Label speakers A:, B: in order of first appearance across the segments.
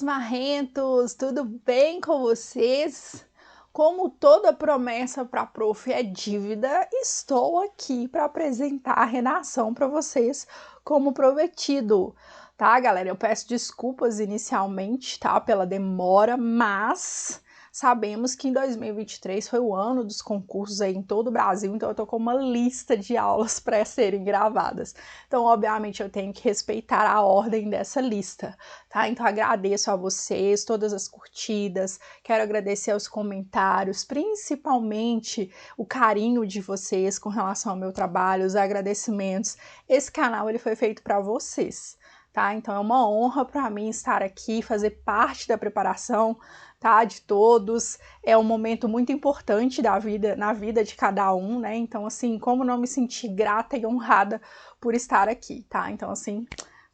A: meus marrentos, tudo bem com vocês? Como toda promessa para prof é dívida, estou aqui para apresentar a redação para vocês como prometido, tá, galera? Eu peço desculpas inicialmente, tá, pela demora, mas sabemos que em 2023 foi o ano dos concursos aí em todo o Brasil, então eu tô com uma lista de aulas para serem gravadas. Então, obviamente, eu tenho que respeitar a ordem dessa lista, tá? Então, agradeço a vocês, todas as curtidas, quero agradecer aos comentários, principalmente o carinho de vocês com relação ao meu trabalho, os agradecimentos. Esse canal, ele foi feito para vocês, tá? Então, é uma honra para mim estar aqui, fazer parte da preparação, tá, de todos. É um momento muito importante da vida, na vida de cada um, né? Então, assim, como não me sentir grata e honrada por estar aqui, tá? Então, assim,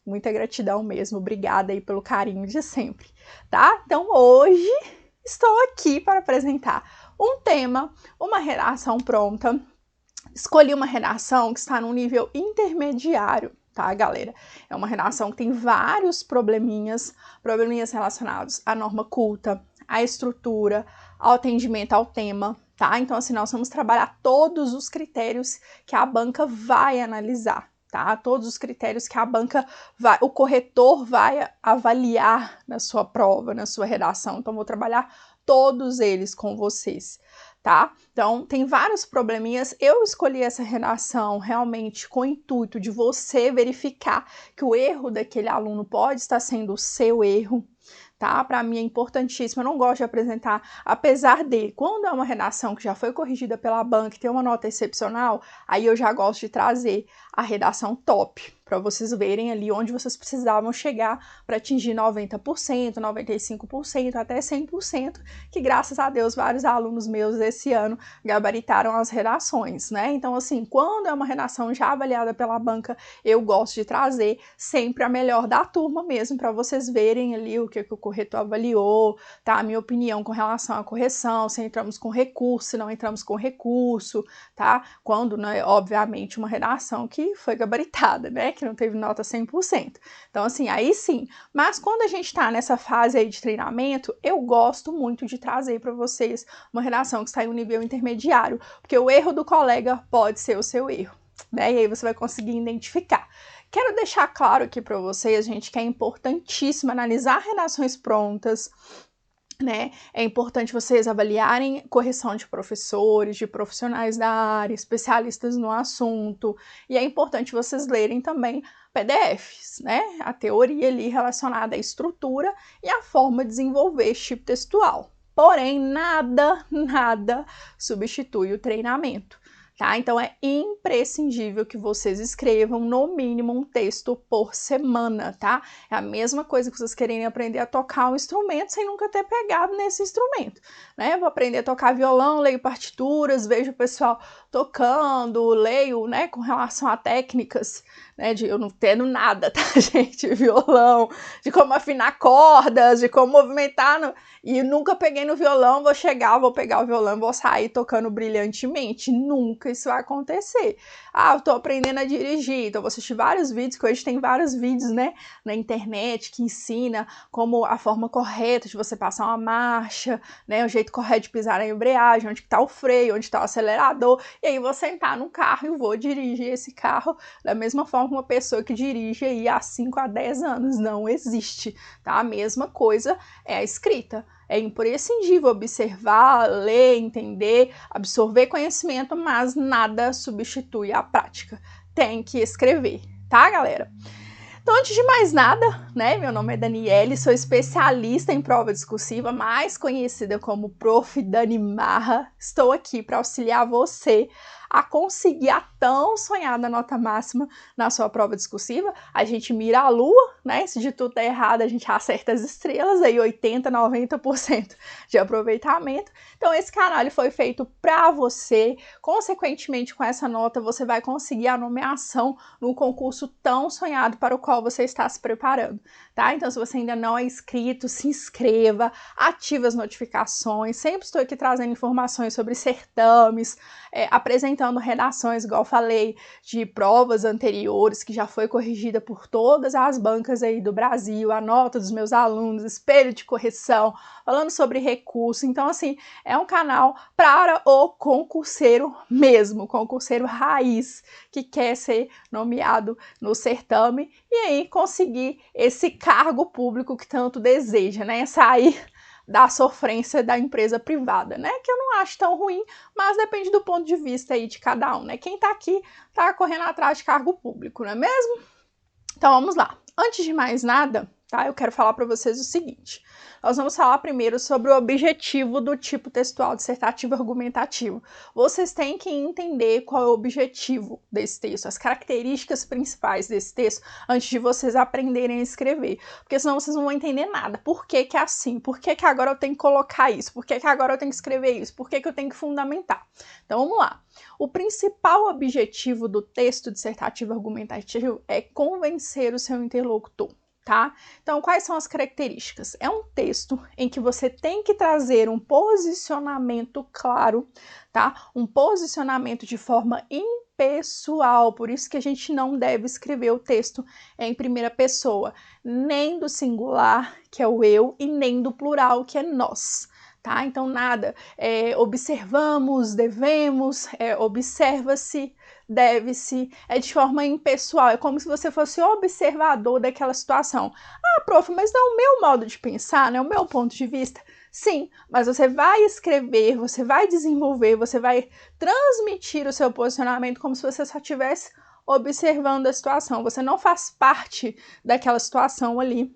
A: muita gratidão mesmo. Obrigada aí pelo carinho de sempre, tá? Então, hoje estou aqui para apresentar um tema, uma redação pronta. Escolhi uma redação que está no nível intermediário, tá, galera? É uma redação que tem vários probleminhas relacionados à norma culta, à estrutura, ao atendimento ao tema, tá? Então, assim, nós vamos trabalhar todos os critérios que a banca vai analisar, tá? Todos os critérios que a banca vai, o corretor vai avaliar na sua prova, na sua redação. Então, vou trabalhar todos eles com vocês, tá? Então, tem vários probleminhas. Eu escolhi essa redação realmente com o intuito de você verificar que o erro daquele aluno pode estar sendo o seu erro, tá? Para mim é importantíssimo, eu não gosto de apresentar, apesar de, quando é uma redação que já foi corrigida pela banca e tem uma nota excepcional, aí eu já gosto de trazer a redação top, para vocês verem ali onde vocês precisavam chegar para atingir 90%, 95%, até 100%, que graças a Deus vários alunos meus esse ano gabaritaram as redações, né? Então, assim, quando é uma redação já avaliada pela banca, eu gosto de trazer sempre a melhor da turma mesmo, para vocês verem ali o que o corretor avaliou, tá? A minha opinião com relação à correção, se entramos com recurso, se não entramos com recurso, tá? Quando, né, obviamente, uma redação que foi gabaritada, né? Que não teve nota 100%. Então, assim, aí sim. Mas quando a gente tá nessa fase aí de treinamento, eu gosto muito de trazer para vocês uma redação que está em um nível intermediário, porque o erro do colega pode ser o seu erro, né? E aí você vai conseguir identificar. Quero deixar claro aqui para vocês, gente, que é importantíssimo analisar redações prontas, né? É importante vocês avaliarem correção de professores, de profissionais da área, especialistas no assunto, e é importante vocês lerem também PDFs, né? A teoria ali relacionada à estrutura e a forma de desenvolver esse tipo textual. Porém, nada substitui o treinamento, tá? Então, é imprescindível que vocês escrevam no mínimo um texto por semana, tá? É a mesma coisa que vocês querem aprender a tocar um instrumento sem nunca ter pegado nesse instrumento, né? Vou aprender a tocar violão, leio partituras, vejo o pessoal tocando, leio, né, com relação a técnicas, né, eu não entendo nada, tá, gente, violão, de como afinar cordas, de como movimentar, e nunca peguei no violão, vou chegar, vou pegar o violão, vou sair tocando brilhantemente, nunca isso vai acontecer. Ah, eu tô aprendendo a dirigir, então vou assistir vários vídeos, que hoje tem vários vídeos, né, na internet, que ensina como a forma correta de você passar uma marcha, né, o jeito correto de pisar na embreagem, onde tá o freio, onde tá o acelerador, e aí vou sentar no carro e vou dirigir esse carro da mesma forma que uma pessoa que dirige aí há 5 a 10 anos, não existe, tá? A mesma coisa é a escrita. É imprescindível observar, ler, entender, absorver conhecimento, mas nada substitui a prática. Tem que escrever, tá, galera? Então, antes de mais nada, né, meu nome é Daniele, sou especialista em prova discursiva, mais conhecida como Prof. Dani Marra. Estou aqui para auxiliar você a conseguir a tão sonhada nota máxima na sua prova discursiva. A gente mira a lua, né? Se de tudo tá errado, a gente acerta as estrelas, aí 80, 90% de aproveitamento. Então, esse canal ele foi feito para você. Consequentemente, com essa nota, você vai conseguir a nomeação no concurso tão sonhado para o qual você está se preparando, tá? Então, se você ainda não é inscrito, se inscreva, ative as notificações. Sempre estou aqui trazendo informações sobre certames, apresentando apresentando redações, igual eu falei, de provas anteriores, que já foi corrigida por todas as bancas aí do Brasil, a nota dos meus alunos, espelho de correção, falando sobre recurso. Então, assim, é um canal para o concurseiro mesmo, concurseiro raiz, que quer ser nomeado no certame e aí conseguir esse cargo público que tanto deseja, né? Sair da sofrência da empresa privada, né? Que eu não acho tão ruim, mas depende do ponto de vista aí de cada um, né? Quem tá aqui tá correndo atrás de cargo público, não é mesmo? Então vamos lá. Antes de mais nada, tá? Eu quero falar para vocês o seguinte. Nós vamos falar primeiro sobre o objetivo do tipo textual dissertativo argumentativo. Vocês têm que entender qual é o objetivo desse texto, as características principais desse texto, antes de vocês aprenderem a escrever. Porque senão vocês não vão entender nada. Por que que é assim? Por que que agora eu tenho que colocar isso? Por que que agora eu tenho que escrever isso? Por que que eu tenho que fundamentar? Então vamos lá. O principal objetivo do texto dissertativo argumentativo é convencer o seu interlocutor. Tá? Então, quais são as características? É um texto em que você tem que trazer um posicionamento claro, tá? Um posicionamento de forma impessoal, por isso que a gente não deve escrever o texto em primeira pessoa, nem do singular, que é o eu, e nem do plural, que é nós. Tá? Então, nada, observamos, devemos, observa-se, deve-se, é de forma impessoal, é como se você fosse observador daquela situação. Ah, prof, mas não é o meu modo de pensar, não é o meu ponto de vista? Sim, mas você vai escrever, você vai desenvolver, você vai transmitir o seu posicionamento como se você só estivesse observando a situação, você não faz parte daquela situação ali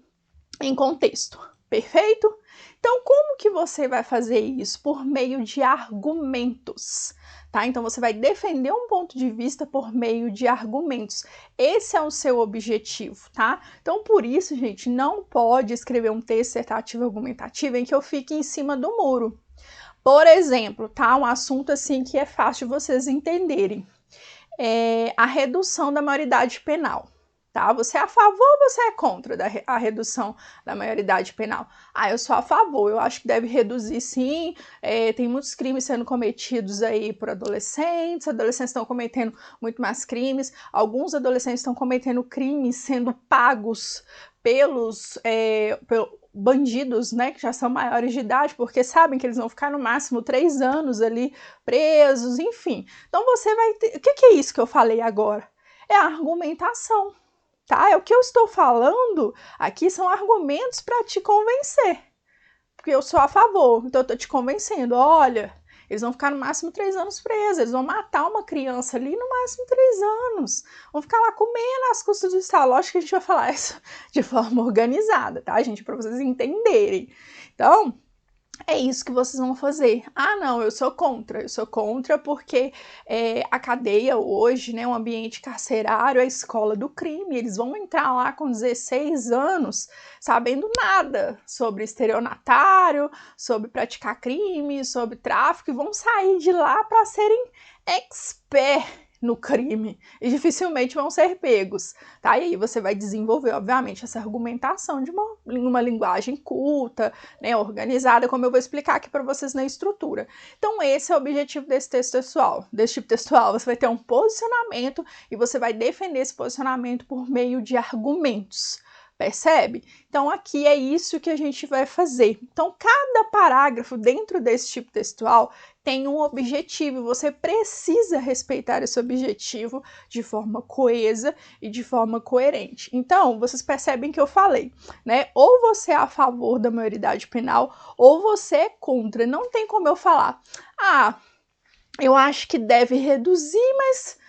A: em contexto, perfeito? Então, como que você vai fazer isso? Por meio de argumentos, tá? Então, você vai defender um ponto de vista por meio de argumentos. Esse é o seu objetivo, tá? Então, por isso, gente, não pode escrever um texto dissertativo argumentativo em que eu fique em cima do muro. Por exemplo, tá? Um assunto assim que é fácil de vocês entenderem. A redução da maioridade penal. Tá? Você é a favor ou você é contra a redução da maioridade penal? Ah, eu sou a favor, eu acho que deve reduzir sim, tem muitos crimes sendo cometidos aí por adolescentes estão cometendo muito mais crimes, alguns adolescentes estão cometendo crimes sendo pagos pelos bandidos, né, que já são maiores de idade, porque sabem que eles vão ficar no máximo 3 anos ali presos, enfim. Então você vai ter... O que é isso que eu falei agora? É a argumentação. Tá? O que eu estou falando aqui são argumentos para te convencer, porque eu sou a favor, então eu estou te convencendo, olha, eles vão ficar no máximo 3 anos presos, eles vão matar uma criança ali no máximo 3 anos, vão ficar lá comendo as custas do Estado. Lógico que a gente vai falar isso de forma organizada, tá, gente, para vocês entenderem. Então, é isso que vocês vão fazer. Ah, não, eu sou contra porque a cadeia hoje, né, o ambiente carcerário, é a escola do crime, eles vão entrar lá com 16 anos, sabendo nada sobre estelionatário, sobre praticar crime, sobre tráfico, e vão sair de lá para serem expert no crime, e dificilmente vão ser pegos, tá? E aí você vai desenvolver, obviamente, essa argumentação de uma linguagem culta, né, organizada, como eu vou explicar aqui para vocês na estrutura. Então, esse é o objetivo desse texto textual. Desse tipo textual, você vai ter um posicionamento e você vai defender esse posicionamento por meio de argumentos. Percebe? Então, aqui é isso que a gente vai fazer. Então, cada parágrafo dentro desse tipo textual tem um objetivo. Você precisa respeitar esse objetivo de forma coesa e de forma coerente. Então, vocês percebem que eu falei, né? Ou você é a favor da maioridade penal, ou você é contra. Não tem como eu falar, ah, eu acho que deve reduzir, mas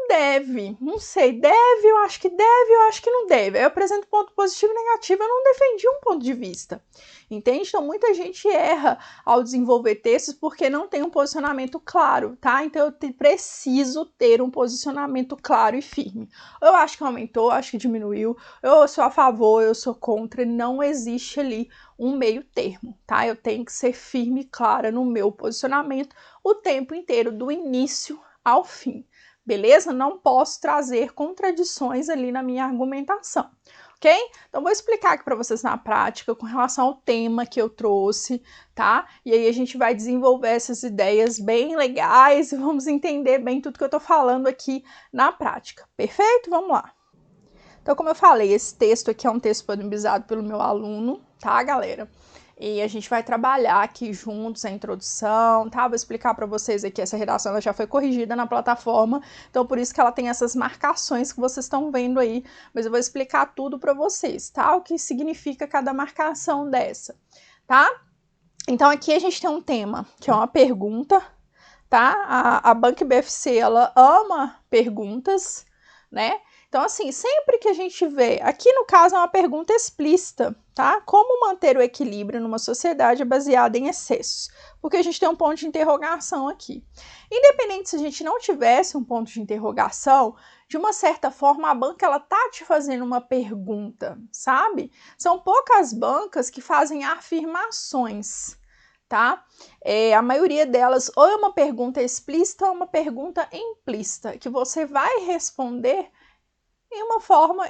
A: deve, não sei, deve, eu acho que não deve. Aí eu apresento ponto positivo e negativo, eu não defendi um ponto de vista, entende? Então muita gente erra ao desenvolver textos porque não tem um posicionamento claro, tá? Então eu preciso ter um posicionamento claro e firme. Eu acho que aumentou, eu acho que diminuiu, eu sou a favor, eu sou contra, não existe ali um meio termo, tá? Eu tenho que ser firme e clara no meu posicionamento o tempo inteiro, do início ao fim. Beleza? Não posso trazer contradições ali na minha argumentação. ok? Então, vou explicar aqui para vocês na prática com relação ao tema que eu trouxe, tá? E aí a gente vai desenvolver essas ideias bem legais e vamos entender bem tudo que eu tô falando aqui na prática, perfeito? Vamos lá. Então, como eu falei, esse texto aqui é um texto disponibilizado pelo meu aluno, tá, galera? E a gente vai trabalhar aqui juntos a introdução, tá? Vou explicar para vocês aqui, essa redação ela já foi corrigida na plataforma, então por isso que ela tem essas marcações que vocês estão vendo aí, mas eu vou explicar tudo para vocês, tá? O que significa cada marcação dessa, tá? Então aqui a gente tem um tema, que é uma pergunta, tá? A Bank BFC, ela ama perguntas, né? Então, assim, sempre que a gente vê, aqui no caso é uma pergunta explícita, tá? Como manter o equilíbrio numa sociedade baseada em excessos? Porque a gente tem um ponto de interrogação aqui. Independente se a gente não tivesse um ponto de interrogação, de uma certa forma a banca ela tá te fazendo uma pergunta, sabe? São poucas bancas que fazem afirmações, tá? A maioria delas ou é uma pergunta explícita ou uma pergunta implícita, que você vai responder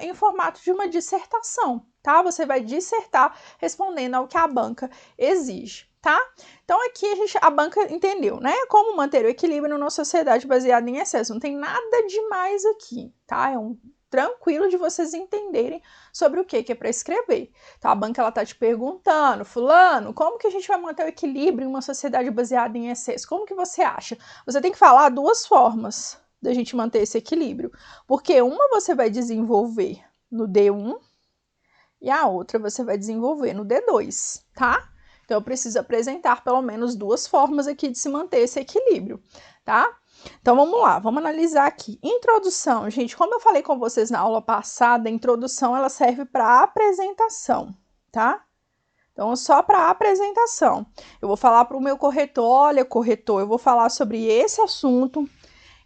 A: em formato de uma dissertação, tá? Você vai dissertar respondendo ao que a banca exige, tá? Então aqui a banca entendeu, né? Como manter o equilíbrio numa sociedade baseada em excesso. Não tem nada demais aqui, tá? Tranquilo de vocês entenderem sobre o que é para escrever. Então, a banca ela tá te perguntando, fulano, como que a gente vai manter o equilíbrio em uma sociedade baseada em excesso? Como que você acha? Você tem que falar duas formas da gente manter esse equilíbrio, porque uma você vai desenvolver no D1 e a outra você vai desenvolver no D2, tá? Então, eu preciso apresentar pelo menos duas formas aqui de se manter esse equilíbrio, tá? Então, vamos lá, vamos analisar aqui. Introdução, gente, como eu falei com vocês na aula passada, a introdução ela serve para apresentação, tá? Então, só para apresentação. Eu vou falar para o meu corretor, olha, corretor, eu vou falar sobre esse assunto,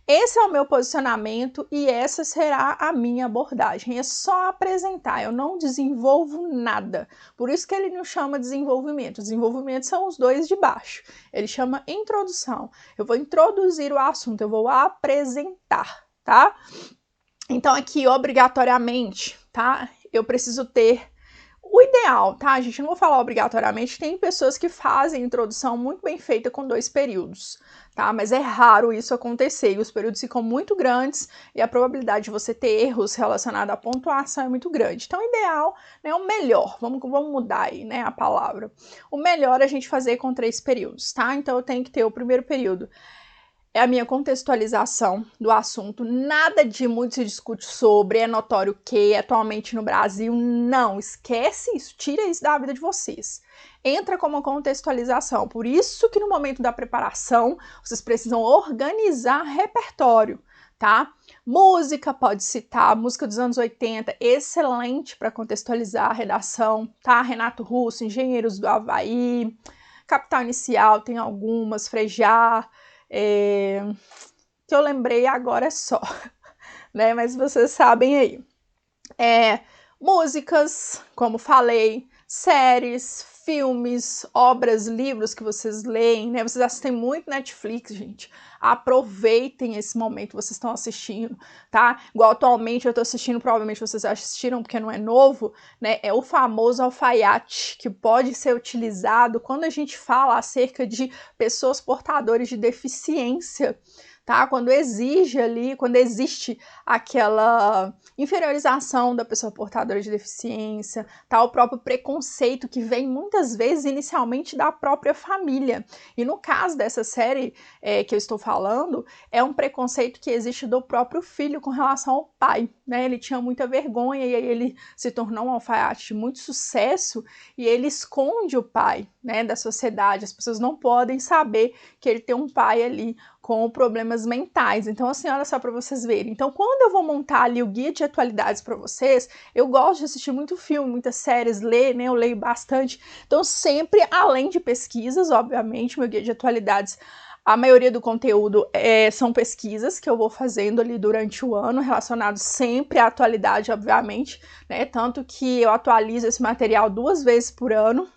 A: esse é o meu posicionamento e essa será a minha abordagem. É só apresentar, eu não desenvolvo nada. Por isso que ele não chama desenvolvimento. Desenvolvimento são os dois de baixo. Ele chama introdução. Eu vou introduzir o assunto, eu vou apresentar, tá? Então aqui, obrigatoriamente, tá? Eu preciso ter o ideal, tá, gente? Eu não vou falar obrigatoriamente, tem pessoas que fazem introdução muito bem feita com 2 períodos, tá? Mas é raro isso acontecer e os períodos ficam muito grandes e a probabilidade de você ter erros relacionados à pontuação é muito grande. Então, o ideal, né, o melhor, vamos mudar aí, né, a palavra. O melhor é a gente fazer com 3 períodos, tá? Então, eu tenho que ter o primeiro período. É a minha contextualização do assunto, nada de muito se discute sobre, é notório que atualmente no Brasil, não, esquece isso, tira isso da vida de vocês. Entra como contextualização, por isso que no momento da preparação, vocês precisam organizar repertório, tá? Música, pode citar, música dos anos 80, excelente para contextualizar a redação, tá? Renato Russo, Engenheiros do Havaí, Capital Inicial, tem algumas, Frejá, que eu lembrei agora só, né? Mas vocês sabem aí. Músicas, como falei, séries, filmes, obras, livros que vocês leem, né? Vocês assistem muito Netflix, gente. Aproveitem esse momento que vocês estão assistindo, tá? Igual atualmente eu tô assistindo, provavelmente vocês assistiram porque não é novo, né? É o famoso alfaiate, que pode ser utilizado quando a gente fala acerca de pessoas portadoras de deficiência, tá? Quando existe aquela inferiorização da pessoa portadora de deficiência, tá? O próprio preconceito que vem muitas vezes inicialmente da própria família. E no caso dessa série que eu estou falando, é um preconceito que existe do próprio filho com relação ao pai, né? Ele tinha muita vergonha e aí ele se tornou um alfaiate de muito sucesso e ele esconde o pai, né, da sociedade. As pessoas não podem saber que ele tem um pai ali com problemas mentais. Então, assim, olha só para vocês verem. Então, quando eu vou montar ali o guia de atualidades para vocês, eu gosto de assistir muito filme, muitas séries, ler, né? Eu leio bastante. Então, sempre, além de pesquisas, obviamente, meu guia de atualidades, a maioria do conteúdo são pesquisas que eu vou fazendo ali durante o ano, relacionados sempre à atualidade, obviamente, né? Tanto que eu atualizo esse material 2 vezes por ano.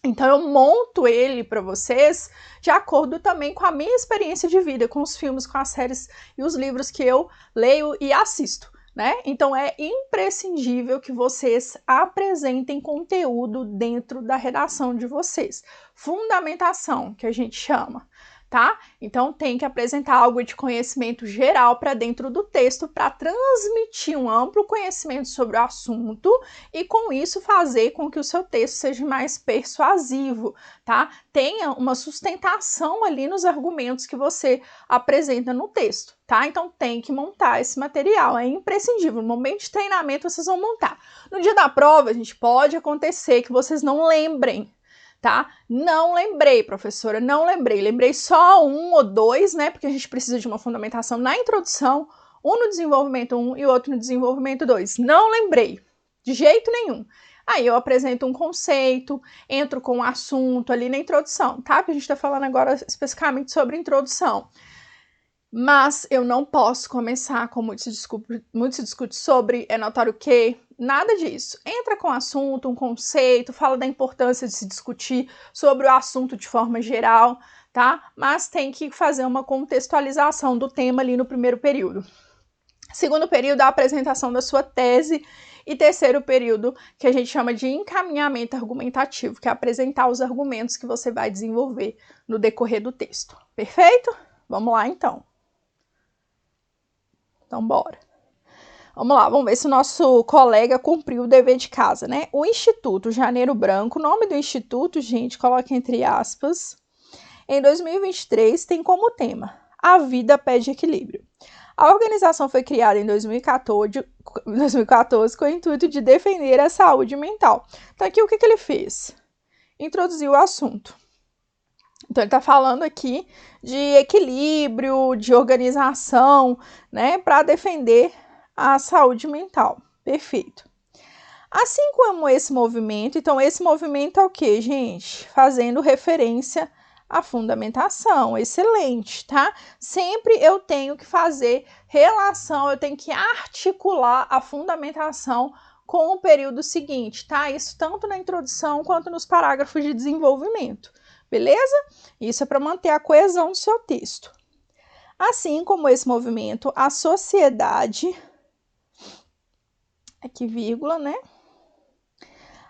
A: Então, eu monto ele para vocês de acordo também com a minha experiência de vida, com os filmes, com as séries e os livros que eu leio e assisto, né? Então é imprescindível que vocês apresentem conteúdo dentro da redação de vocês. Fundamentação, que a gente chama, tá? Então tem que apresentar algo de conhecimento geral para dentro do texto para transmitir um amplo conhecimento sobre o assunto e com isso fazer com que o seu texto seja mais persuasivo, tá? Tenha uma sustentação ali nos argumentos que você apresenta no texto, tá? Então tem que montar esse material, é imprescindível. No momento de treinamento vocês vão montar. No dia da prova, gente, pode acontecer que vocês não lembrem, tá? Não lembrei, professora, não lembrei. Lembrei só 1 ou 2, né? Porque a gente precisa de uma fundamentação na introdução, um no desenvolvimento 1 e outro no desenvolvimento 2. Não lembrei, de jeito nenhum. Aí eu apresento um conceito, entro com um assunto ali na introdução, tá? Porque a gente tá falando agora especificamente sobre introdução. Mas eu não posso começar, como muito se discute sobre, é notório que, nada disso. Entra com o assunto, um conceito, fala da importância de se discutir sobre o assunto de forma geral, tá? Mas tem que fazer uma contextualização do tema ali no primeiro período. Segundo período, a apresentação da sua tese. E terceiro período, que a gente chama de encaminhamento argumentativo, que é apresentar os argumentos que você vai desenvolver no decorrer do texto. Perfeito? Vamos lá, então. Então, bora. Vamos lá, vamos ver se o nosso colega cumpriu o dever de casa, né? O Instituto Janeiro Branco, o nome do instituto, gente, coloca entre aspas, em 2023 tem como tema A Vida Pede Equilíbrio. A organização foi criada em 2014 com o intuito de defender a saúde mental. Então, aqui o que ele fez? Introduziu o assunto. Então, ele está falando aqui de equilíbrio, de organização, né, para defender a saúde mental. Perfeito. Assim como esse movimento, então esse movimento é o quê, gente? Fazendo referência à fundamentação. Excelente, tá? Sempre eu tenho que fazer relação, eu tenho que articular a fundamentação com o período seguinte, tá? Isso tanto na introdução quanto nos parágrafos de desenvolvimento. Beleza? Isso é para manter a coesão do seu texto. Assim como esse movimento, a sociedade, aqui vírgula, né?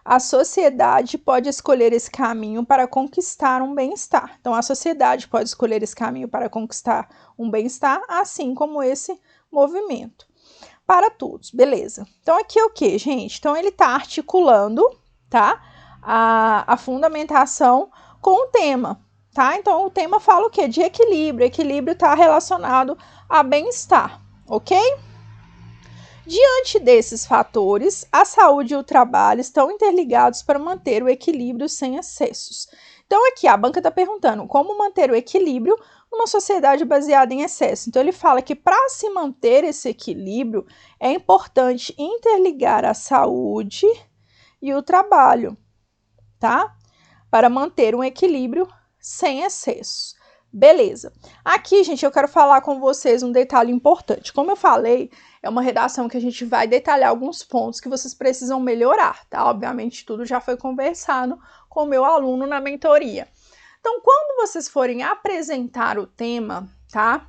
A: A sociedade pode escolher esse caminho para conquistar um bem-estar. Então, a sociedade pode escolher esse caminho para conquistar um bem-estar, assim como esse movimento. Para todos, beleza. Então, aqui é o que, gente? Então, ele está articulando, tá? A fundamentação com o tema, tá? Então, o tema fala o quê? De equilíbrio. Equilíbrio está relacionado a bem-estar, ok? Diante desses fatores, a saúde e o trabalho estão interligados para manter o equilíbrio sem excessos. Então, aqui a banca está perguntando como manter o equilíbrio numa sociedade baseada em excesso. Então, ele fala que para se manter esse equilíbrio, é importante interligar a saúde e o trabalho, tá? Para manter um equilíbrio sem excessos. Beleza. Aqui, gente, eu quero falar com vocês um detalhe importante. Como eu falei, é uma redação que a gente vai detalhar alguns pontos que vocês precisam melhorar, tá? Obviamente, tudo já foi conversado com o meu aluno na mentoria. Então, quando vocês forem apresentar o tema, tá?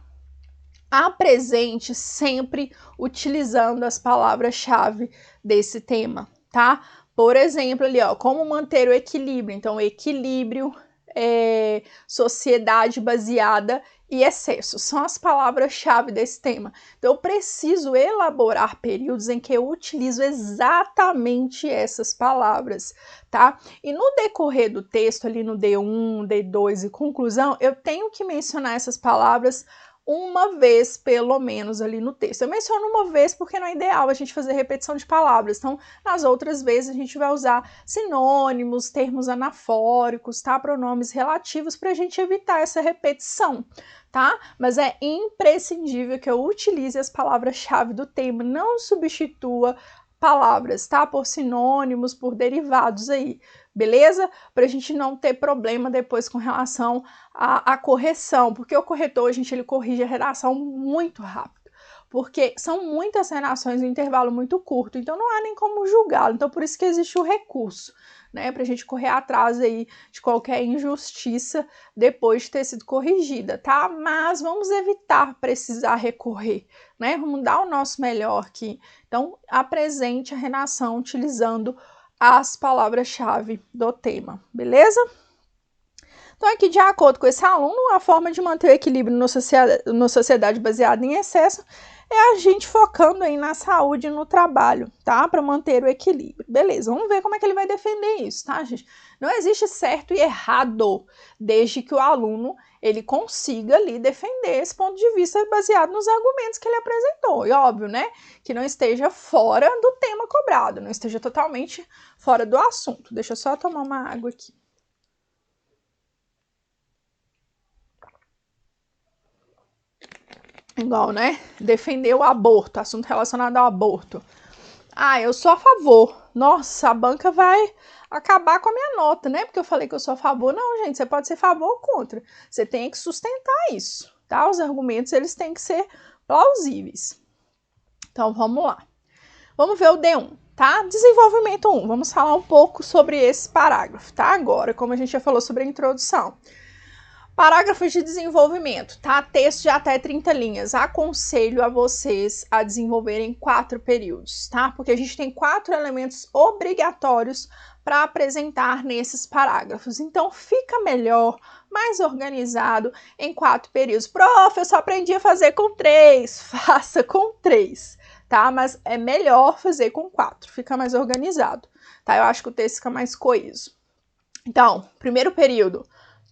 A: Apresente sempre utilizando as palavras-chave desse tema, tá? Por exemplo, ali, ó, como manter o equilíbrio. Então, equilíbrio, sociedade baseada e excesso. São as palavras-chave desse tema. Então, eu preciso elaborar períodos em que eu utilizo exatamente essas palavras, tá? E no decorrer do texto, ali no D1, D2 e conclusão, eu tenho que mencionar essas palavras uma vez, pelo menos, ali no texto. Eu menciono uma vez porque não é ideal a gente fazer repetição de palavras. Então, nas outras vezes, a gente vai usar sinônimos, termos anafóricos, tá? Pronomes relativos para a gente evitar essa repetição, tá? Mas é imprescindível que eu utilize as palavras-chave do tema, não substitua palavras, tá? Por sinônimos, por derivados aí, beleza? Para a gente não ter problema depois com relação à correção, porque o corretor, gente, ele corrige a redação muito rápido. porque são muitas redações em um intervalo muito curto, então não há nem como julgá-lo. Então, por isso que existe o recurso, né, para a gente correr atrás aí de qualquer injustiça depois de ter sido corrigida, tá? Mas vamos evitar precisar recorrer, né? Vamos dar o nosso melhor aqui. Então, apresente a redação utilizando as palavras-chave do tema, beleza? Então, aqui, de acordo com esse aluno, a forma de manter o equilíbrio na sociedade baseada em excesso é a gente focando aí na saúde e no trabalho, tá? Para manter o equilíbrio. Beleza, vamos ver como é que ele vai defender isso, tá, gente? Não existe certo e errado, desde que o aluno ele consiga ali defender esse ponto de vista baseado nos argumentos que ele apresentou. E óbvio, né, que não esteja fora do tema cobrado, não esteja totalmente fora do assunto. Deixa eu só tomar uma água aqui. Igual, né? Defender o aborto, assunto relacionado ao aborto. Ah, eu sou a favor. Nossa, a banca vai acabar com a minha nota, né? Porque eu falei que eu sou a favor. Não, gente, você pode ser a favor ou contra. Você tem que sustentar isso, tá? Os argumentos, eles têm que ser plausíveis. Então, vamos lá. Vamos ver o D1, tá? Desenvolvimento 1. Vamos falar um pouco sobre esse parágrafo, tá? Agora, como a gente já falou sobre a introdução. Parágrafos de desenvolvimento, tá? Texto de até 30 linhas. Aconselho a vocês a desenvolverem 4 períodos, tá? Porque a gente tem 4 elementos obrigatórios para apresentar nesses parágrafos. Então, fica melhor, mais organizado em 4 períodos. Prof, eu só aprendi a fazer com 3. Faça com 3, tá? Mas é melhor fazer com 4. Fica mais organizado, tá? Eu acho que o texto fica mais coeso. Então, primeiro período.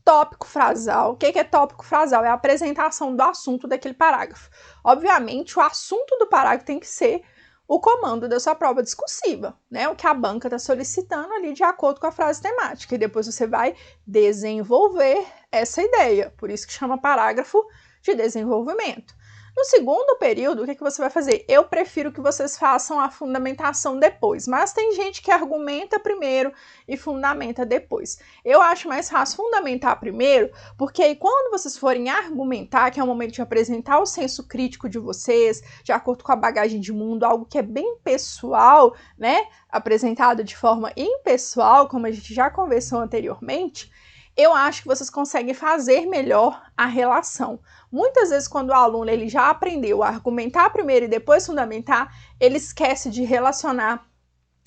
A: Tópico frasal. O que é tópico frasal? É a apresentação do assunto daquele parágrafo. Obviamente, o assunto do parágrafo tem que ser o comando da sua prova discursiva, né? O que a banca está solicitando ali de acordo com a frase temática. E depois você vai desenvolver essa ideia. Por isso que chama parágrafo de desenvolvimento. No segundo período, o que você vai fazer? Eu prefiro que vocês façam a fundamentação depois, mas tem gente que argumenta primeiro e fundamenta depois. Eu acho mais fácil fundamentar primeiro, porque aí quando vocês forem argumentar, que é o momento de apresentar o senso crítico de vocês, de acordo com a bagagem de mundo, algo que é bem pessoal, né? Apresentado de forma impessoal, como a gente já conversou anteriormente, eu acho que vocês conseguem fazer melhor a relação. Muitas vezes, quando o aluno ele já aprendeu a argumentar primeiro e depois fundamentar, ele esquece de relacionar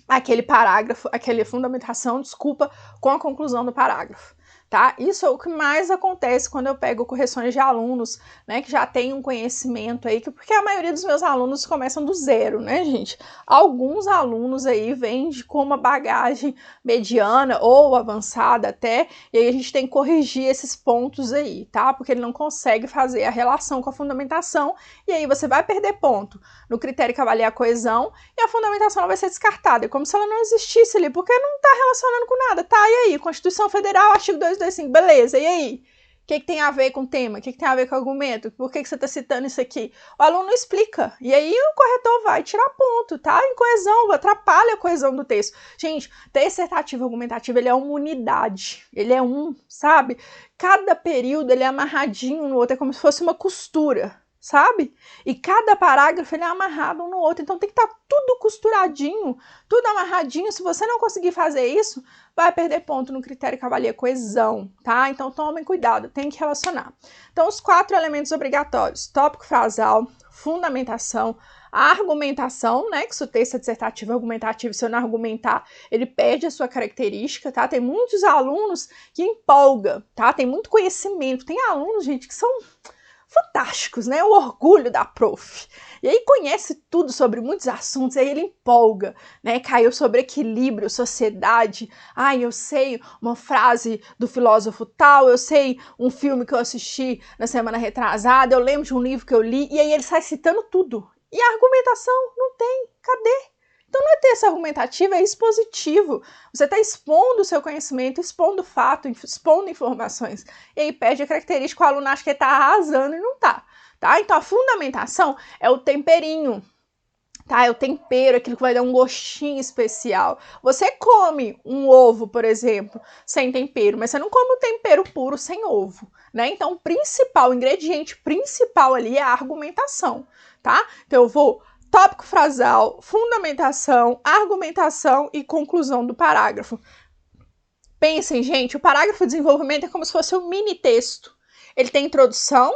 A: aquele parágrafo, aquela fundamentação, desculpa, com a conclusão do parágrafo, tá? Isso é o que mais acontece quando eu pego correções de alunos, né, que já têm um conhecimento aí, porque a maioria dos meus alunos começam do zero, né, gente? Alguns alunos aí vêm com uma bagagem mediana ou avançada até, e aí a gente tem que corrigir esses pontos aí, tá? Porque ele não consegue fazer a relação com a fundamentação, e aí você vai perder ponto no critério que avalia a coesão, e a fundamentação vai ser descartada, é como se ela não existisse ali, porque não está relacionando com nada, tá? E aí, Constituição Federal, artigo 225, beleza, e aí? O que tem a ver com o tema? O que tem a ver com o argumento? Por que você está citando isso aqui? O aluno explica, e aí o corretor vai tirar ponto, tá? Em coesão, atrapalha a coesão do texto. Gente, texto dissertativo argumentativo, ele é uma unidade, ele é sabe? Cada período, ele é amarradinho no outro, é como se fosse uma costura, sabe? E cada parágrafo ele é amarrado um no outro, então tem que estar tudo costuradinho, tudo amarradinho. Se você não conseguir fazer isso, vai perder ponto no critério que avalia coesão, tá? Então tomem cuidado, tem que relacionar. Então os 4 elementos obrigatórios: tópico frasal, fundamentação, a argumentação, né? Que se o texto é dissertativo argumentativo, se eu não argumentar, ele perde a sua característica, tá? Tem muitos alunos que empolga, tá? Tem muito conhecimento. Tem alunos, gente, que são fantásticos, né? O orgulho da prof. E aí conhece tudo sobre muitos assuntos, aí ele empolga, né? Caiu sobre equilíbrio, sociedade. Eu sei uma frase do filósofo tal, eu sei um filme que eu assisti na semana retrasada, eu lembro de um livro que eu li, e aí ele sai citando tudo. E a argumentação não tem. Cadê? Então não é texto argumentativo, é expositivo. Você está expondo o seu conhecimento, expondo fato, expondo informações. E aí perde a característica, o aluno acha que ele está arrasando e não está. Tá? Então a fundamentação é o temperinho. Tá? É o tempero, aquilo que vai dar um gostinho especial. Você come um ovo, por exemplo, sem tempero, mas você não come o tempero puro sem ovo, né? Então o ingrediente principal ali é a argumentação. tá? Então eu vou tópico frasal, fundamentação, argumentação e conclusão do parágrafo. Pensem, gente, o parágrafo de desenvolvimento é como se fosse um mini texto. Ele tem introdução,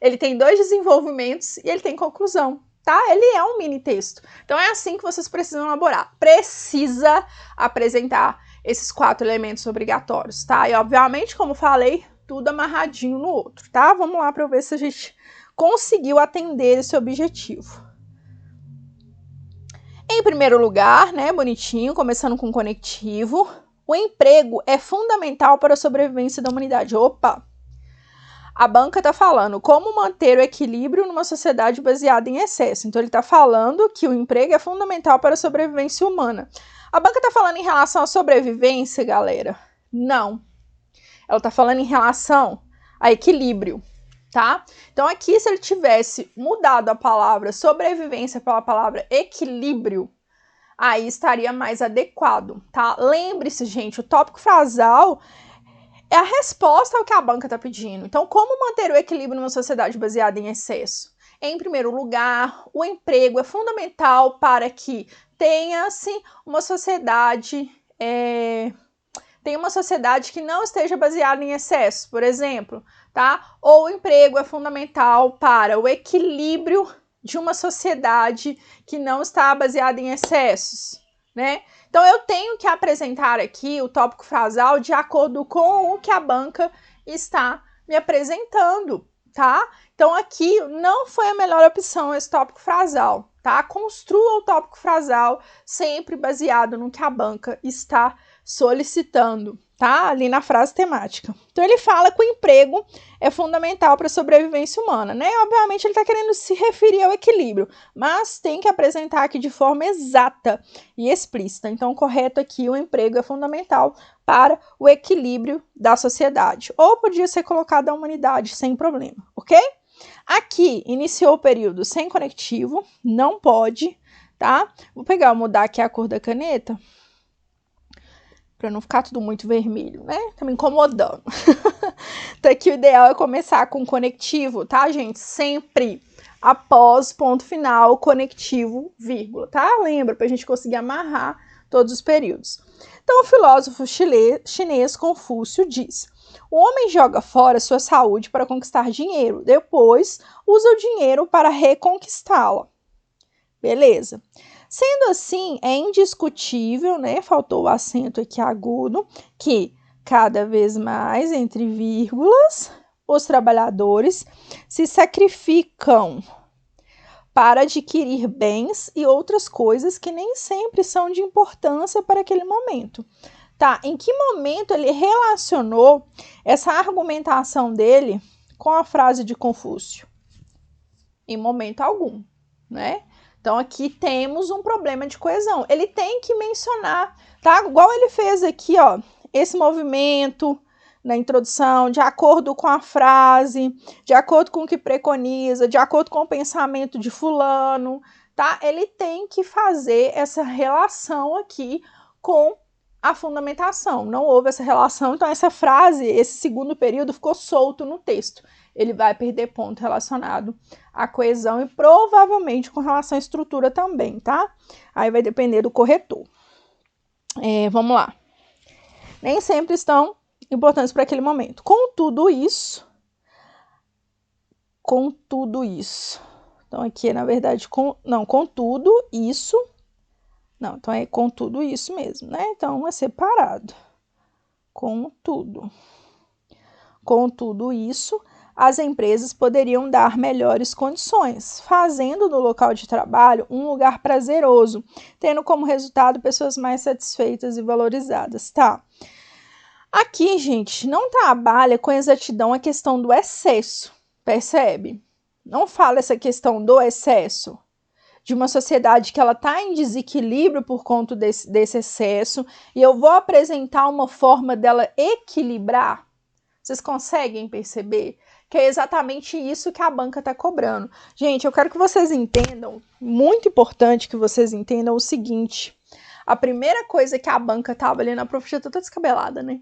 A: ele tem 2 desenvolvimentos e ele tem conclusão, tá? Ele é um mini texto. Então é assim que vocês precisam elaborar. Precisa apresentar esses 4 elementos obrigatórios, tá? E obviamente, como falei, tudo amarradinho no outro, tá? Vamos lá para ver se a gente conseguiu atender esse objetivo. Em primeiro lugar, né, bonitinho, começando com conectivo, o emprego é fundamental para a sobrevivência da humanidade. Opa! A banca está falando como manter o equilíbrio numa sociedade baseada em excesso. Então, ele está falando que o emprego é fundamental para a sobrevivência humana. A banca está falando em relação à sobrevivência, galera? Não. Ela está falando em relação a equilíbrio, tá? Então, aqui, se ele tivesse mudado a palavra sobrevivência pela palavra equilíbrio, aí estaria mais adequado, tá? Lembre-se, gente, o tópico frasal é a resposta ao que a banca está pedindo. Então, como manter o equilíbrio numa sociedade baseada em excesso? Em primeiro lugar, o emprego é fundamental para que tenha-se uma sociedade que não esteja baseada em excesso, por exemplo, tá? Ou o emprego é fundamental para o equilíbrio de uma sociedade que não está baseada em excessos, né? Então, eu tenho que apresentar aqui o tópico frasal de acordo com o que a banca está me apresentando, tá? Então, aqui não foi a melhor opção esse tópico frasal, tá? Construa o tópico frasal sempre baseado no que a banca está solicitando, tá? Ali na frase temática. Então, ele fala que o emprego é fundamental para a sobrevivência humana, né? Obviamente, ele está querendo se referir ao equilíbrio, mas tem que apresentar aqui de forma exata e explícita. Então, correto aqui, o emprego é fundamental para o equilíbrio da sociedade. Ou podia ser colocado a humanidade, sem problema, ok? Aqui, iniciou o período sem conectivo, não pode, tá? Vou mudar aqui a cor da caneta, para não ficar tudo muito vermelho, né? Tá me incomodando. Então, aqui o ideal é começar com conectivo, tá, gente? Sempre após ponto final, conectivo, vírgula, tá? Lembra, pra gente conseguir amarrar todos os períodos. Então, o filósofo chinês Confúcio diz: o homem joga fora sua saúde para conquistar dinheiro, depois usa o dinheiro para reconquistá-la. Beleza. Sendo assim, é indiscutível, né? Faltou o acento aqui agudo, que cada vez mais, entre vírgulas, os trabalhadores se sacrificam para adquirir bens e outras coisas que nem sempre são de importância para aquele momento. Tá? Em que momento ele relacionou essa argumentação dele com a frase de Confúcio? Em momento algum, né? Então, aqui temos um problema de coesão. Ele tem que mencionar, tá? Igual ele fez aqui, ó, esse movimento na introdução, de acordo com a frase, de acordo com o que preconiza, de acordo com o pensamento de fulano, tá? Ele tem que fazer essa relação aqui com a fundamentação. Não houve essa relação, então essa frase, esse segundo período ficou solto no texto. Ele vai perder ponto relacionado à coesão e provavelmente com relação à estrutura também, tá? Aí vai depender do corretor. Vamos lá. Nem sempre estão importantes para aquele momento. Contudo isso. Então, aqui é, na verdade, contudo isso. Não, então é contudo isso mesmo, né? Então, é separado. Contudo isso, as empresas poderiam dar melhores condições, fazendo do local de trabalho um lugar prazeroso, tendo como resultado pessoas mais satisfeitas e valorizadas, tá? Aqui, gente, não trabalha com exatidão a questão do excesso, percebe? Não fala essa questão do excesso, de uma sociedade que ela está em desequilíbrio por conta desse excesso, e eu vou apresentar uma forma dela equilibrar. Vocês conseguem perceber que é exatamente isso que a banca está cobrando? Gente, eu quero que vocês entendam, muito importante que vocês entendam o seguinte: a primeira coisa que a banca estava ali, na prof já tô toda descabelada, né?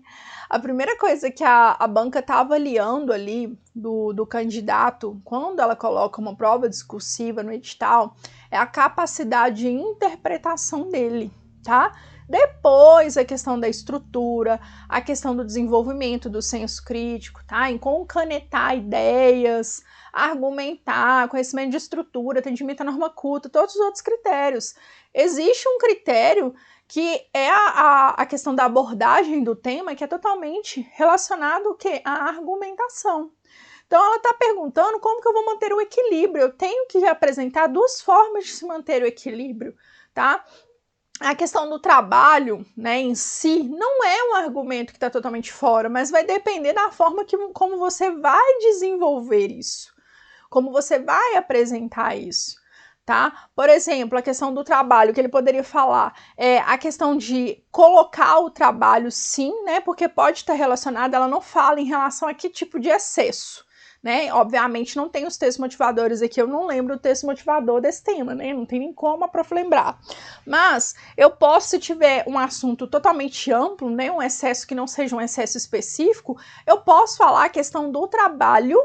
A: A primeira coisa que a banca está avaliando ali do candidato, quando ela coloca uma prova discursiva no edital, é a capacidade de interpretação dele, tá? Depois, a questão da estrutura, a questão do desenvolvimento do senso crítico, tá? Em concanetar ideias, argumentar, conhecimento de estrutura, atendimento à norma culta, todos os outros critérios. Existe um critério que é a questão da abordagem do tema, que é totalmente relacionado ao quê? À argumentação. Então, ela está perguntando como que eu vou manter o equilíbrio. Eu tenho que apresentar duas formas de se manter o equilíbrio, tá? A questão do trabalho, né, em si, não é um argumento que está totalmente fora, mas vai depender da forma como você vai desenvolver isso, como você vai apresentar isso, tá? Por exemplo, a questão do trabalho, que ele poderia falar, é a questão de colocar o trabalho, sim, né, porque pode estar relacionado, ela não fala em relação a que tipo de excesso, né? Obviamente não tem os textos motivadores aqui, eu não lembro o texto motivador desse tema, né? Não tem nem como a prof lembrar. Mas eu posso, se tiver um assunto totalmente amplo, né? Um excesso que não seja um excesso específico, eu posso falar a questão do trabalho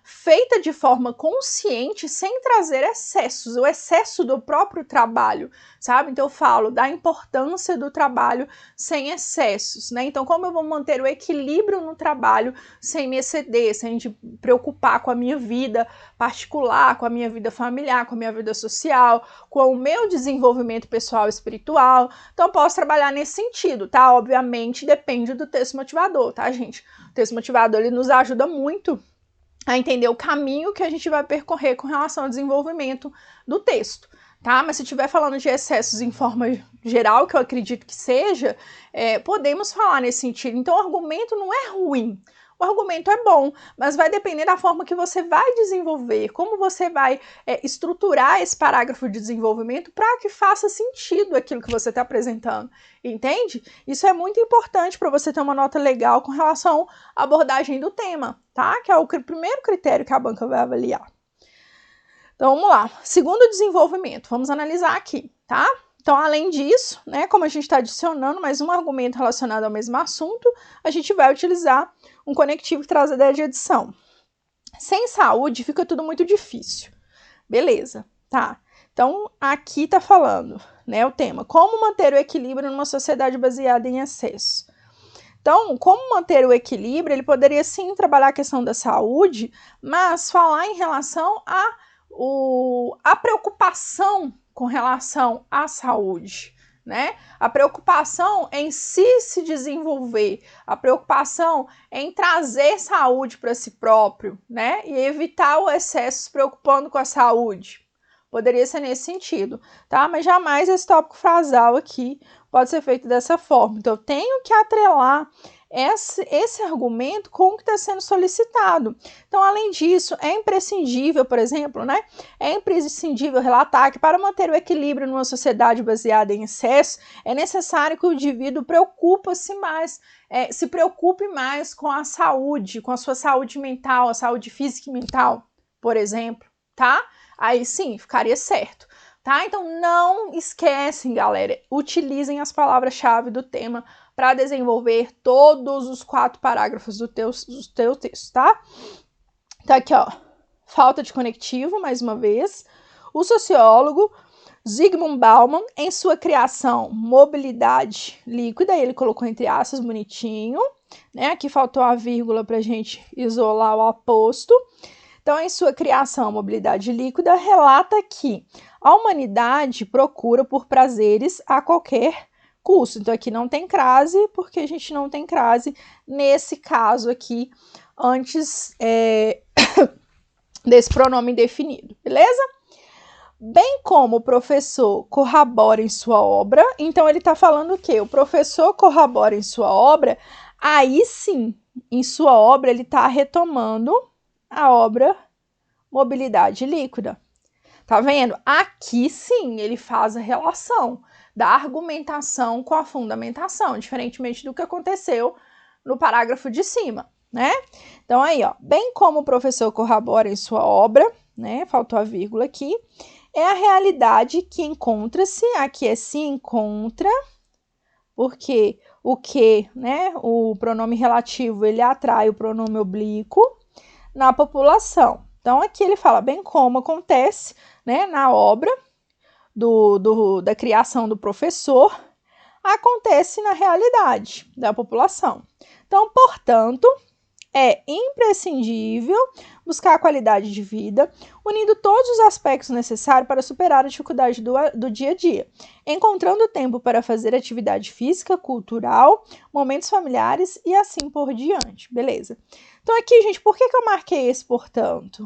A: feita de forma consciente, sem trazer excessos, o excesso do próprio trabalho, sabe? Então eu falo da importância do trabalho sem excessos, né? Então como eu vou manter o equilíbrio no trabalho sem me exceder, sem me preocupar com a minha vida particular, com a minha vida familiar, com a minha vida social, com o meu desenvolvimento pessoal e espiritual. Então eu posso trabalhar nesse sentido, tá? Obviamente depende do texto motivador, tá, gente? O texto motivador, ele nos ajuda muito a entender o caminho que a gente vai percorrer com relação ao desenvolvimento do texto, tá? Mas se estiver falando de excessos em forma geral, que eu acredito que seja, podemos falar nesse sentido. Então o argumento não é ruim, o argumento é bom, mas vai depender da forma que você vai desenvolver, como você vai estruturar esse parágrafo de desenvolvimento para que faça sentido aquilo que você está apresentando, entende? Isso é muito importante para você ter uma nota legal com relação à abordagem do tema, tá? Que é o primeiro critério que a banca vai avaliar. Então, vamos lá. Segundo desenvolvimento, vamos analisar aqui, tá? Então, além disso, né, como a gente está adicionando mais um argumento relacionado ao mesmo assunto, a gente vai utilizar um conectivo que traz a ideia de adição. Sem saúde, fica tudo muito difícil. Beleza, tá? Então, aqui tá falando, né, o tema, como manter o equilíbrio numa sociedade baseada em excesso. Então, como manter o equilíbrio, ele poderia sim trabalhar a questão da saúde, mas falar em relação a preocupação com relação à saúde, né? A preocupação em se desenvolver, a preocupação em trazer saúde para si próprio, né? E evitar o excesso se preocupando com a saúde. Poderia ser nesse sentido, tá? Mas jamais esse tópico frasal aqui pode ser feito dessa forma. Então, eu tenho que atrelar esse argumento com o que está sendo solicitado. Então, além disso, é imprescindível, por exemplo, né? É imprescindível relatar que para manter o equilíbrio numa sociedade baseada em excesso, é necessário que o indivíduo se preocupe mais com a saúde, com a sua saúde mental, a saúde física e mental, por exemplo, tá? Aí sim, ficaria certo, tá? Então não esquecem, galera, utilizem as palavras-chave do tema para desenvolver todos os 4 parágrafos do teu texto, tá? Então aqui, ó, falta de conectivo, mais uma vez. O sociólogo Zygmunt Bauman, em sua criação Mobilidade Líquida, ele colocou entre aspas bonitinho, né? Aqui faltou a vírgula para a gente isolar o aposto. Então, em sua criação, Mobilidade Líquida, relata que a humanidade procura por prazeres a qualquer custo. Então, aqui não tem crase, porque a gente não tem crase nesse caso aqui, antes desse pronome indefinido, beleza? Bem como o professor corrobora em sua obra, então ele está falando o quê? O professor corrobora em sua obra, aí sim, em sua obra ele está retomando a obra Mobilidade Líquida. Tá vendo? Aqui sim ele faz a relação da argumentação com a fundamentação, diferentemente do que aconteceu no parágrafo de cima, né? Então aí, ó, bem como o professor corrobora em sua obra, né? Faltou a vírgula aqui, é a realidade que encontra-se, aqui é se encontra, porque o que, né, o pronome relativo, ele atrai o pronome oblíquo na população. Então, aqui ele fala, bem como acontece, né, na obra da criação do professor, acontece na realidade da população. Então, portanto, é imprescindível buscar a qualidade de vida, unindo todos os aspectos necessários para superar a dificuldade do dia a dia, encontrando tempo para fazer atividade física, cultural, momentos familiares e assim por diante. Beleza? Então aqui, gente, por que eu marquei esse portanto?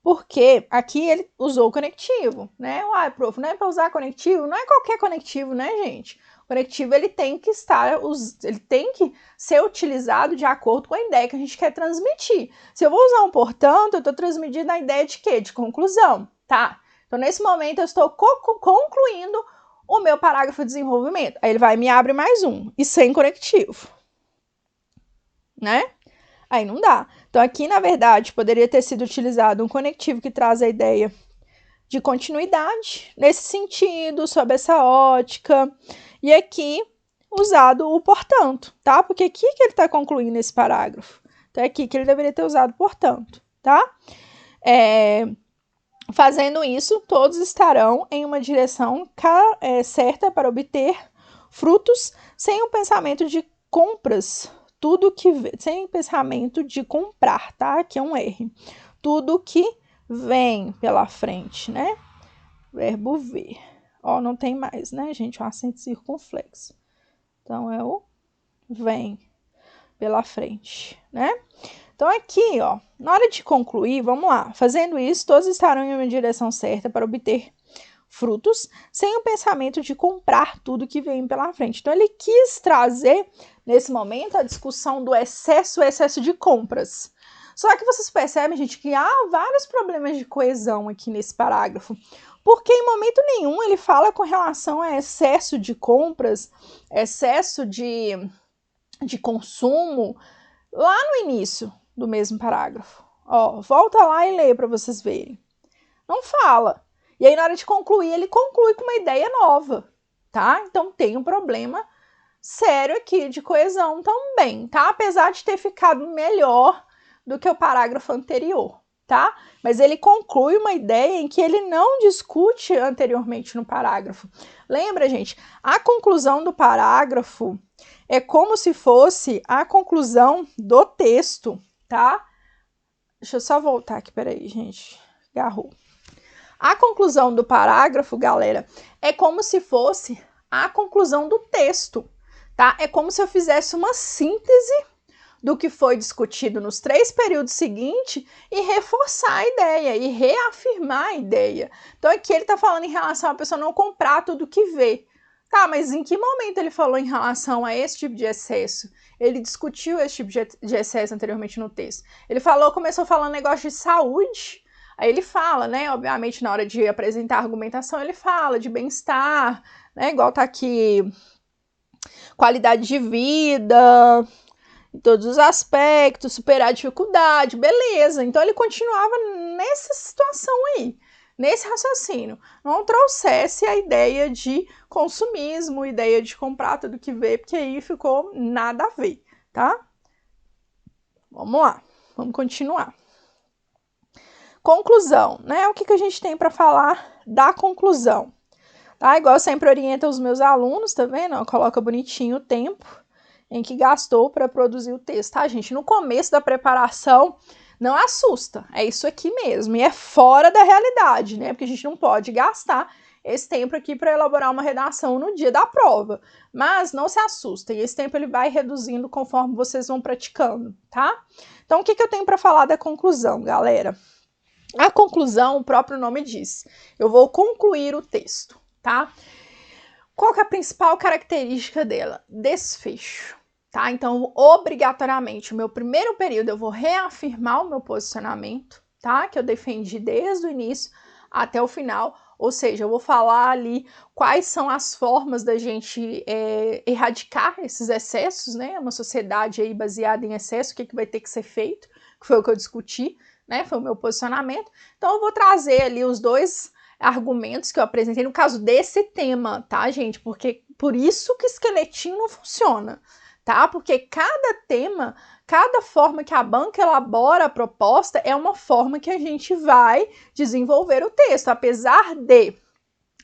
A: Porque aqui ele usou o conectivo, né? Uai, prof, não é para usar conectivo? Não é qualquer conectivo, né, gente? O conectivo, ele tem que ser utilizado de acordo com a ideia que a gente quer transmitir. Se eu vou usar um portanto, eu estou transmitindo a ideia de quê? De conclusão, tá? Então, nesse momento, eu estou concluindo o meu parágrafo de desenvolvimento. Aí ele vai e me abre mais um, e sem conectivo, né? Aí não dá. Então, aqui, na verdade, poderia ter sido utilizado um conectivo que traz a ideia de continuidade, nesse sentido, sob essa ótica, e aqui usado o portanto, tá? Porque aqui que ele está concluindo esse parágrafo. Então, é aqui que ele deveria ter usado portanto, tá? Fazendo isso, todos estarão em uma direção certa para obter frutos sem o pensamento de compras, sem pensamento de comprar, tá? Aqui é um R. Tudo que vem pela frente, né? Verbo ver. Ó, não tem mais, né, gente? O acento circunflexo. Então, é o vem pela frente, né? Então, aqui, ó, na hora de concluir, vamos lá. Fazendo isso, todos estarão em uma direção certa para obter frutos, sem o pensamento de comprar tudo que vem pela frente. Então, ele quis trazer, nesse momento, a discussão do excesso de compras. Só que vocês percebem, gente, que há vários problemas de coesão aqui nesse parágrafo, porque em momento nenhum ele fala com relação a excesso de compras, excesso de consumo, lá no início do mesmo parágrafo. Ó, volta lá e lê para vocês verem. Não fala. E aí, na hora de concluir, ele conclui com uma ideia nova, tá? Então, tem um problema sério aqui de coesão também, tá? Apesar de ter ficado melhor do que o parágrafo anterior, tá? Mas ele conclui uma ideia em que ele não discute anteriormente no parágrafo. Lembra, gente? A conclusão do parágrafo é como se fosse a conclusão do texto, tá? Deixa eu só voltar aqui, peraí, gente. Agarrou. A conclusão do parágrafo, galera, é como se fosse a conclusão do texto, tá? É como se eu fizesse uma síntese do que foi discutido nos 3 períodos seguintes e reforçar a ideia, e reafirmar a ideia. Então, aqui ele está falando em relação a pessoa não comprar tudo que vê. Tá, mas em que momento ele falou em relação a esse tipo de excesso? Ele discutiu esse tipo de excesso anteriormente no texto. Ele começou falando negócio de saúde. Aí ele fala, né, obviamente na hora de apresentar a argumentação, ele fala de bem-estar, né, igual tá aqui, qualidade de vida, em todos os aspectos, superar a dificuldade, beleza. Então ele continuava nessa situação aí, nesse raciocínio. Não trouxesse a ideia de consumismo, ideia de comprar tudo que vê, porque aí ficou nada a ver, tá? Vamos lá, vamos continuar. Conclusão, né? O que a gente tem para falar da conclusão? Tá? Igual eu sempre oriento os meus alunos, tá vendo? Coloca bonitinho o tempo em que gastou para produzir o texto, tá, gente? No começo da preparação, não assusta, é isso aqui mesmo, e é fora da realidade, né? Porque a gente não pode gastar esse tempo aqui para elaborar uma redação no dia da prova. Mas não se assustem, esse tempo ele vai reduzindo conforme vocês vão praticando, tá? Então, o que eu tenho para falar da conclusão, galera? A conclusão, o próprio nome diz, eu vou concluir o texto, tá? Qual que é a principal característica dela? Desfecho, tá? Então, obrigatoriamente, o meu primeiro período eu vou reafirmar o meu posicionamento, tá? Que eu defendi desde o início até o final, ou seja, eu vou falar ali quais são as formas da gente erradicar esses excessos, né? Uma sociedade aí baseada em excesso, o que vai ter que ser feito, que foi o que eu discuti, né? Foi o meu posicionamento. Então, eu vou trazer ali os dois argumentos que eu apresentei no caso desse tema, tá, gente? Porque por isso que esqueletinho não funciona, tá? Porque cada tema, cada forma que a banca elabora a proposta é uma forma que a gente vai desenvolver o texto, apesar de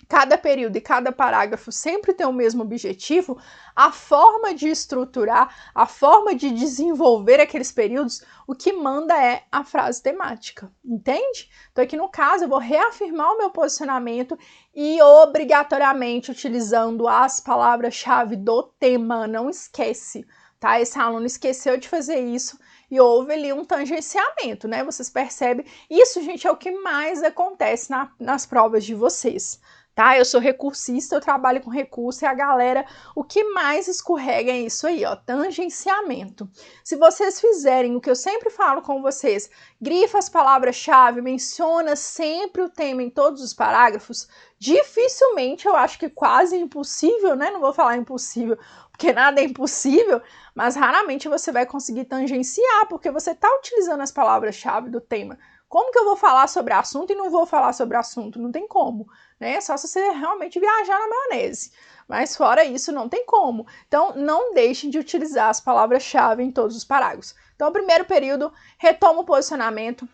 A: cada período e cada parágrafo sempre tem o mesmo objetivo, a forma de estruturar, a forma de desenvolver aqueles períodos, o que manda é a frase temática, entende? Então aqui no caso eu vou reafirmar o meu posicionamento e obrigatoriamente utilizando as palavras-chave do tema, não esquece, tá? Esse aluno esqueceu de fazer isso e houve ali um tangenciamento, né? Vocês percebem? Isso, gente, é o que mais acontece nas provas de vocês. Tá? Eu sou recursista, eu trabalho com recurso e a galera, o que mais escorrega é isso aí, ó, tangenciamento. Se vocês fizerem o que eu sempre falo com vocês, grifa as palavras-chave, menciona sempre o tema em todos os parágrafos, dificilmente, eu acho que quase impossível, né? Não vou falar impossível, porque nada é impossível, mas raramente você vai conseguir tangenciar, porque você está utilizando as palavras-chave do tema. Como que eu vou falar sobre assunto e não vou falar sobre assunto? Não tem como, né? Só se você realmente viajar na maionese. Mas fora isso, não tem como. Então, não deixem de utilizar as palavras-chave em todos os parágrafos. Então, o primeiro período, retomo o posicionamento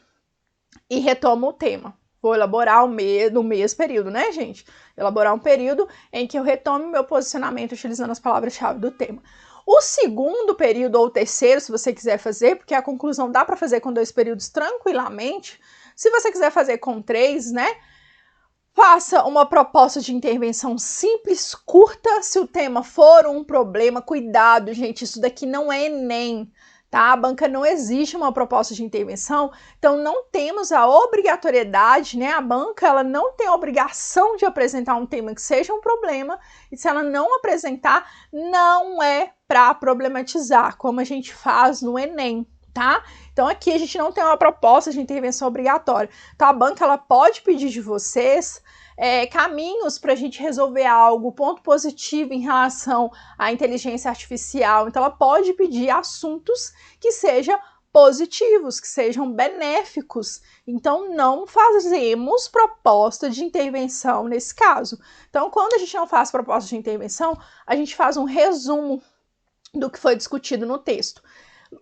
A: e retomo o tema. Vou elaborar no mesmo período, né, gente? Elaborar um período em que eu retome o meu posicionamento utilizando as palavras-chave do tema. O segundo período ou o terceiro, se você quiser fazer, porque a conclusão dá para fazer com 2 períodos tranquilamente. Se você quiser fazer com 3, né? Faça uma proposta de intervenção simples, curta. Se o tema for um problema, cuidado, gente, isso daqui não é Enem, tá? A banca não exige uma proposta de intervenção, então não temos a obrigatoriedade, né? A banca, ela não tem a obrigação de apresentar um tema que seja um problema, e se ela não apresentar, não é para problematizar, como a gente faz no Enem, tá? Então aqui a gente não tem uma proposta de intervenção obrigatória. Então a banca, ela pode pedir de vocês caminhos para a gente resolver algo, ponto positivo em relação à inteligência artificial. Então ela pode pedir assuntos que sejam positivos, que sejam benéficos. Então não fazemos proposta de intervenção nesse caso. Então quando a gente não faz proposta de intervenção, a gente faz um resumo do que foi discutido no texto.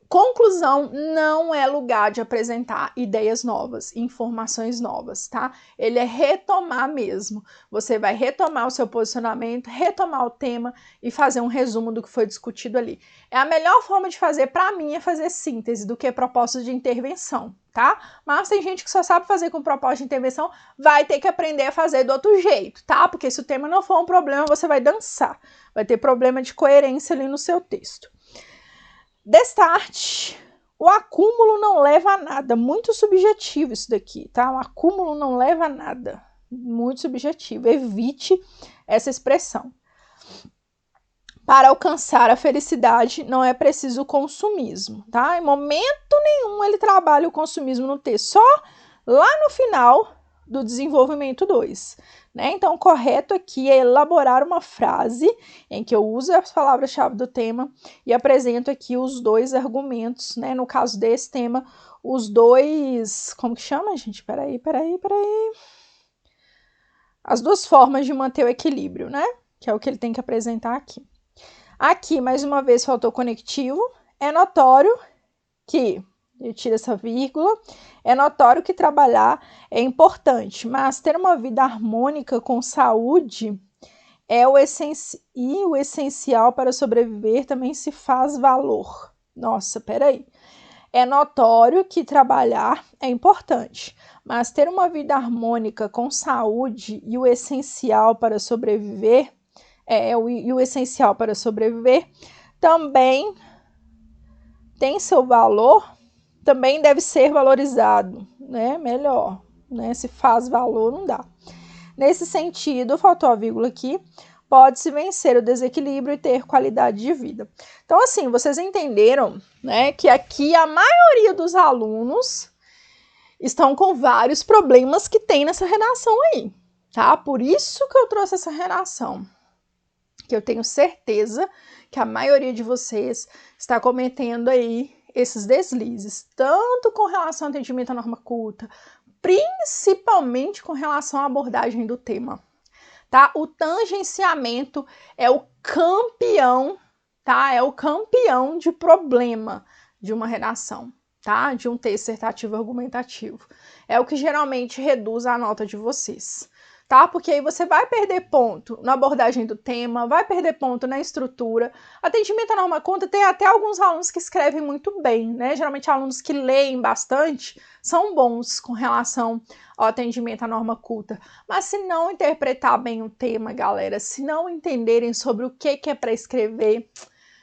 A: Conclusão, não é lugar de apresentar ideias novas, informações novas, tá? Ele é retomar mesmo. Você vai retomar o seu posicionamento, retomar o tema e fazer um resumo do que foi discutido ali. É a melhor forma de fazer, para mim, é fazer síntese do que proposta de intervenção, tá? Mas tem gente que só sabe fazer com proposta de intervenção, vai ter que aprender a fazer do outro jeito, tá? Porque se o tema não for um problema, você vai dançar. Vai ter problema de coerência ali no seu texto. Destarte. O acúmulo não leva a nada. Muito subjetivo isso daqui, tá? O acúmulo não leva a nada. Muito subjetivo. Evite essa expressão. Para alcançar a felicidade não é preciso consumismo, tá? Em momento nenhum ele trabalha o consumismo no texto. Só lá no final do desenvolvimento 2. Né? Então, o correto aqui é elaborar uma frase em que eu uso as palavras-chave do tema e apresento aqui os 2 argumentos, né? No caso desse tema, os 2... Como que chama, gente? Peraí. As 2 formas de manter o equilíbrio, né? Que é o que ele tem que apresentar aqui. Aqui, mais uma vez, faltou conectivo. É notório que... Eu tiro essa vírgula. É notório que trabalhar é importante, mas ter uma vida harmônica com saúde é o essencial para sobreviver também se faz valor. Nossa, peraí. É notório que trabalhar é importante, mas ter uma vida harmônica com saúde e o essencial para sobreviver o essencial para sobreviver também tem seu valor. Também deve ser valorizado, né? Melhor, né? Se faz valor, não dá. Nesse sentido, faltou a vírgula aqui, pode-se vencer o desequilíbrio e ter qualidade de vida. Então, assim, vocês entenderam, né? Que aqui a maioria dos alunos estão com vários problemas que tem nessa redação aí, tá? Por isso que eu trouxe essa redação, que eu tenho certeza que a maioria de vocês está cometendo aí esses deslizes, tanto com relação ao atendimento à norma culta, principalmente com relação à abordagem do tema, tá? O tangenciamento é o campeão, tá? É o campeão de problema de uma redação, tá? De um texto dissertativo argumentativo. É o que geralmente reduz a nota de vocês, tá? Porque aí você vai perder ponto na abordagem do tema, vai perder ponto na estrutura. Atendimento à norma culta, tem até alguns alunos que escrevem muito bem, né? Geralmente alunos que leem bastante são bons com relação ao atendimento à norma culta. Mas se não interpretar bem o tema, galera, se não entenderem sobre o que é para escrever,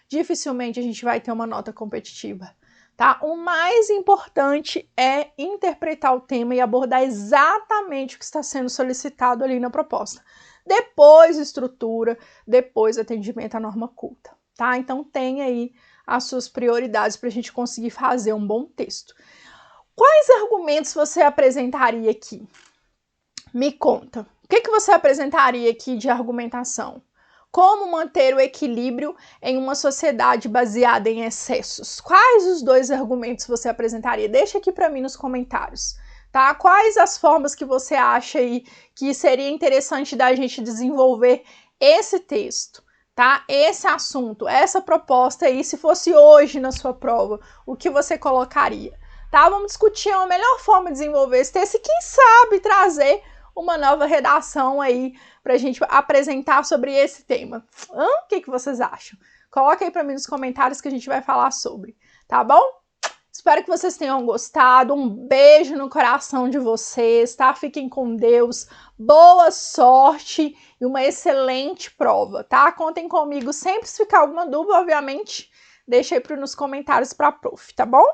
A: dificilmente a gente vai ter uma nota competitiva. Tá? O mais importante é interpretar o tema e abordar exatamente o que está sendo solicitado ali na proposta. Depois estrutura, depois atendimento à norma culta, tá? Então tem aí as suas prioridades para a gente conseguir fazer um bom texto. Quais argumentos você apresentaria aqui? Me conta. O que você apresentaria aqui de argumentação? Como manter o equilíbrio em uma sociedade baseada em excessos? Quais os dois argumentos você apresentaria? Deixa aqui para mim nos comentários, tá? Quais as formas que você acha aí que seria interessante da gente desenvolver esse texto, tá? Esse assunto, essa proposta aí, se fosse hoje na sua prova, o que você colocaria, tá? Vamos discutir a melhor forma de desenvolver esse texto e quem sabe trazer uma nova redação aí para a gente apresentar sobre esse tema. O que vocês acham? Coloca aí para mim nos comentários que a gente vai falar sobre, tá bom? Espero que vocês tenham gostado. Um beijo no coração de vocês, tá? Fiquem com Deus. Boa sorte e uma excelente prova, tá? Contem comigo sempre. Se ficar alguma dúvida, obviamente, deixa aí nos comentários para a prof, tá bom?